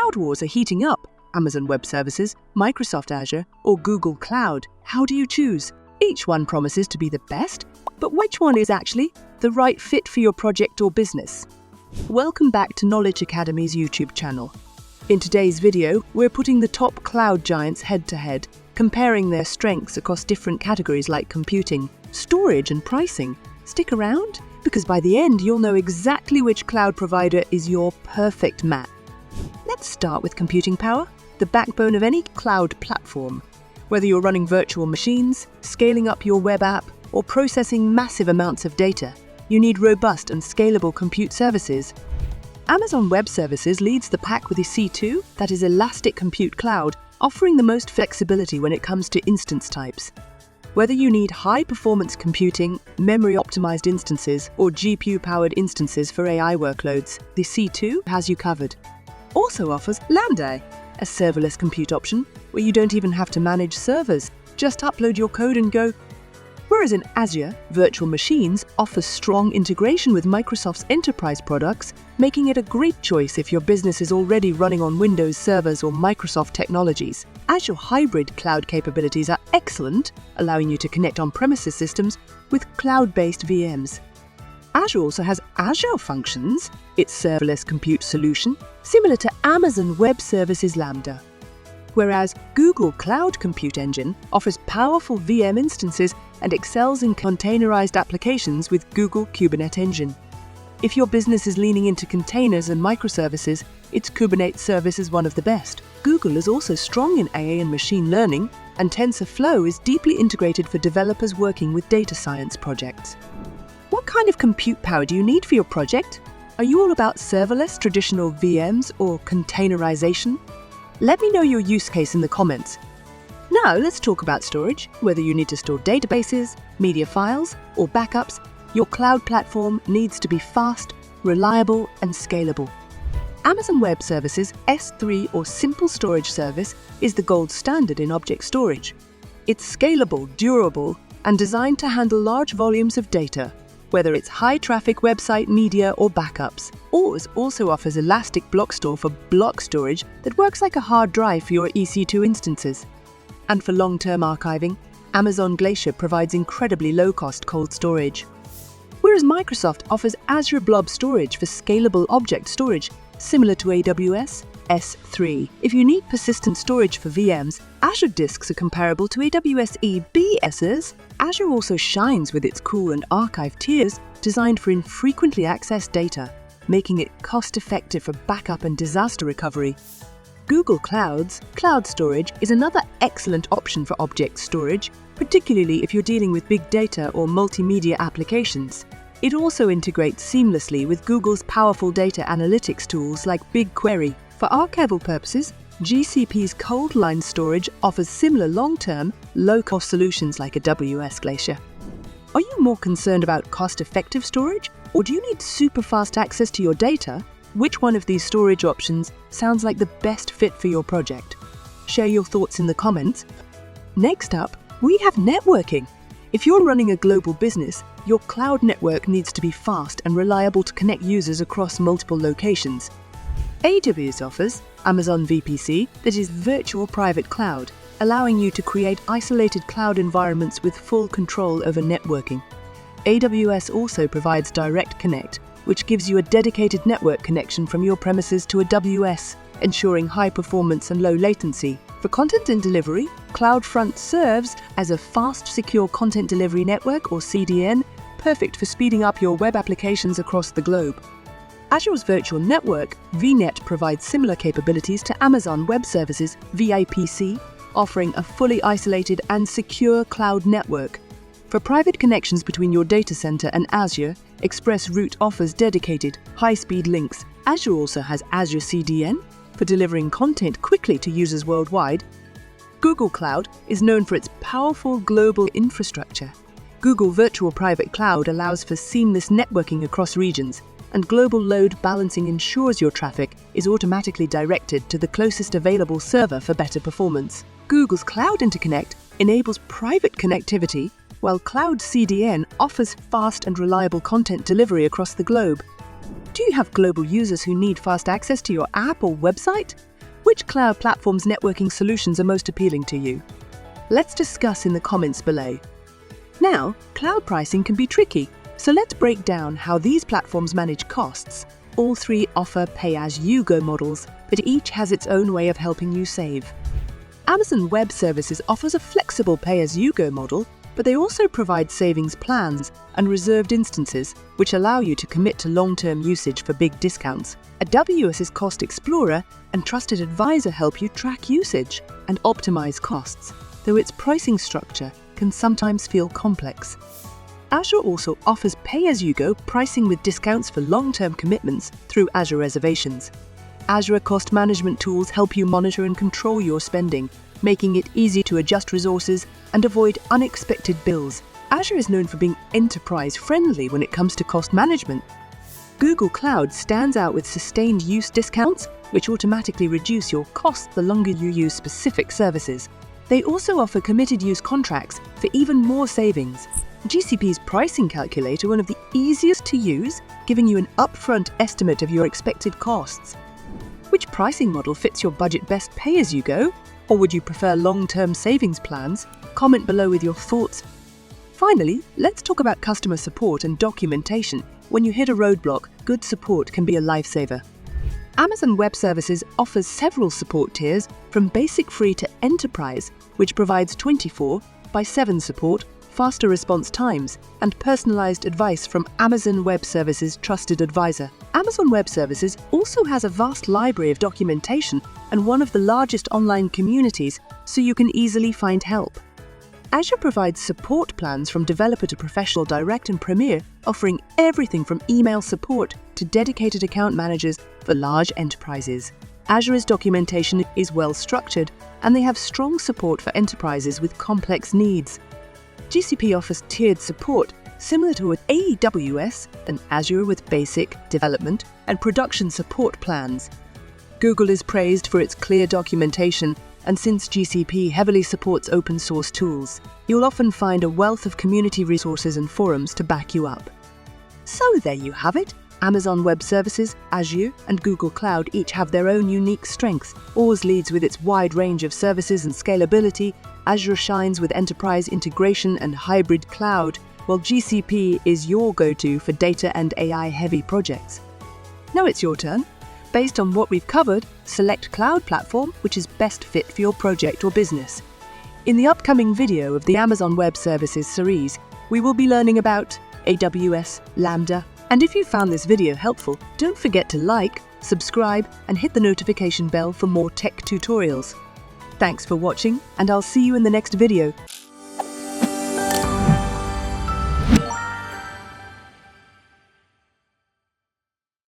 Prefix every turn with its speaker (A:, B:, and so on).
A: Cloud wars are heating up. Amazon Web Services, Microsoft Azure, or Google Cloud. How do you choose? Each one promises to be the best, but which one is actually the right fit for your project or business? Welcome back to Knowledge Academy's YouTube channel. In today's video, we're putting the top cloud giants head-to-head, comparing their strengths across different categories like computing, storage, and pricing. Stick around, because by the end, you'll know exactly which cloud provider is your perfect match. Let's start with computing power, the backbone of any cloud platform. Whether you're running virtual machines, scaling up your web app, or processing massive amounts of data, you need robust and scalable compute services. Amazon Web Services leads the pack with the C2, that is Elastic Compute Cloud, offering the most flexibility when it comes to instance types. Whether you need high-performance computing, memory-optimized instances, or GPU-powered instances for AI workloads, the C2 has you covered. Also offers Lambda, a serverless compute option where you don't even have to manage servers, just upload your code and go. Whereas in Azure, virtual machines offers strong integration with Microsoft's enterprise products, making it a great choice if your business is already running on Windows servers or Microsoft technologies. Azure hybrid cloud capabilities are excellent, allowing you to connect on-premises systems with cloud-based VMs. Azure also has Azure Functions, its serverless compute solution, similar to Amazon Web Services Lambda. Whereas Google Cloud Compute Engine offers powerful VM instances and excels in containerized applications with Google Kubernetes Engine. If your business is leaning into containers and microservices, its Kubernetes service is one of the best. Google is also strong in AI and machine learning, and TensorFlow is deeply integrated for developers working with data science projects. What kind of compute power do you need for your project? Are you all about serverless traditional VMs or containerization? Let me know your use case in the comments. Now let's talk about storage. Whether you need to store databases, media files, or backups, your cloud platform needs to be fast, reliable, and scalable. Amazon Web Services S3 or Simple Storage Service is the gold standard in object storage. It's scalable, durable, and designed to handle large volumes of data, whether it's high-traffic website media or backups. Ours also offers Elastic Block Store for block storage that works like a hard drive for your EC2 instances. And for long-term archiving, Amazon Glacier provides incredibly low-cost cold storage. Whereas Microsoft offers Azure Blob Storage for scalable object storage, similar to AWS S3. If you need persistent storage for VMs, Azure disks are comparable to AWS EBSs. Azure also shines with its cool and archive tiers designed for infrequently accessed data, making it cost-effective for backup and disaster recovery. Google Cloud's cloud storage is another excellent option for object storage, particularly if you're dealing with big data or multimedia applications. It also integrates seamlessly with Google's powerful data analytics tools like BigQuery. For archival purposes, GCP's cold line storage offers similar long-term, low-cost solutions like AWS Glacier. Are you more concerned about cost-effective storage, or do you need super-fast access to your data? Which one of these storage options sounds like the best fit for your project? Share your thoughts in the comments. Next up, we have networking. If you're running a global business, your cloud network needs to be fast and reliable to connect users across multiple locations. AWS offers Amazon VPC, that is Virtual Private Cloud, allowing you to create isolated cloud environments with full control over networking. AWS also provides Direct Connect, which gives you a dedicated network connection from your premises to AWS, ensuring high performance and low latency. For content and delivery, CloudFront serves as a fast, secure content delivery network or CDN, perfect for speeding up your web applications across the globe. Azure's Virtual Network, VNet, provides similar capabilities to Amazon Web Services, VIPC, offering a fully isolated and secure cloud network. For private connections between your data center and Azure, ExpressRoute offers dedicated, high-speed links. Azure also has Azure CDN for delivering content quickly to users worldwide. Google Cloud is known for its powerful global infrastructure. Google Virtual Private Cloud allows for seamless networking across regions, and global load balancing ensures your traffic is automatically directed to the closest available server for better performance. Google's Cloud Interconnect enables private connectivity, while Cloud CDN offers fast and reliable content delivery across the globe. Do you have global users who need fast access to your app or website? Which cloud platform's networking solutions are most appealing to you? Let's discuss in the comments below. Now, cloud pricing can be tricky, so let's break down how these platforms manage costs. All three offer pay-as-you-go models, but each has its own way of helping you save. Amazon Web Services offers a flexible pay-as-you-go model, but they also provide savings plans and reserved instances, which allow you to commit to long-term usage for big discounts. AWS's Cost Explorer and Trusted Advisor help you track usage and optimize costs, though its pricing structure can sometimes feel complex. Azure also offers pay-as-you-go pricing with discounts for long-term commitments through Azure Reservations. Azure cost management tools help you monitor and control your spending, making it easy to adjust resources and avoid unexpected bills. Azure is known for being enterprise-friendly when it comes to cost management. Google Cloud stands out with sustained use discounts, which automatically reduce your costs the longer you use specific services. They also offer committed use contracts for even more savings. GCP's pricing calculator, one of the easiest to use, giving you an upfront estimate of your expected costs. Which pricing model fits your budget best, pay-as-you-go? Or would you prefer long-term savings plans? Comment below with your thoughts. Finally, let's talk about customer support and documentation. When you hit a roadblock, good support can be a lifesaver. Amazon Web Services offers several support tiers, from basic free to enterprise, which provides 24/7 support, faster response times, and personalized advice from Amazon Web Services Trusted Advisor. Amazon Web Services also has a vast library of documentation and one of the largest online communities, so you can easily find help. Azure provides support plans from developer to professional, direct and premier, offering everything from email support to dedicated account managers for large enterprises. Azure's documentation is well structured, and they have strong support for enterprises with complex needs. GCP offers tiered support, similar to AWS and Azure, with basic, development, and production support plans. Google is praised for its clear documentation, and since GCP heavily supports open source tools, you'll often find a wealth of community resources and forums to back you up. So there you have it. Amazon Web Services, Azure, and Google Cloud each have their own unique strengths. Ours leads with its wide range of services and scalability. Azure shines with enterprise integration and hybrid cloud, while GCP is your go-to for data and AI-heavy projects. Now it's your turn. Based on what we've covered, select cloud platform which is best fit for your project or business. In the upcoming video of the Amazon Web Services series, we will be learning about AWS, Lambda, and if you found this video helpful, don't forget to like, subscribe, and hit the notification bell for more tech tutorials. Thanks for watching, and I'll see you in the next video.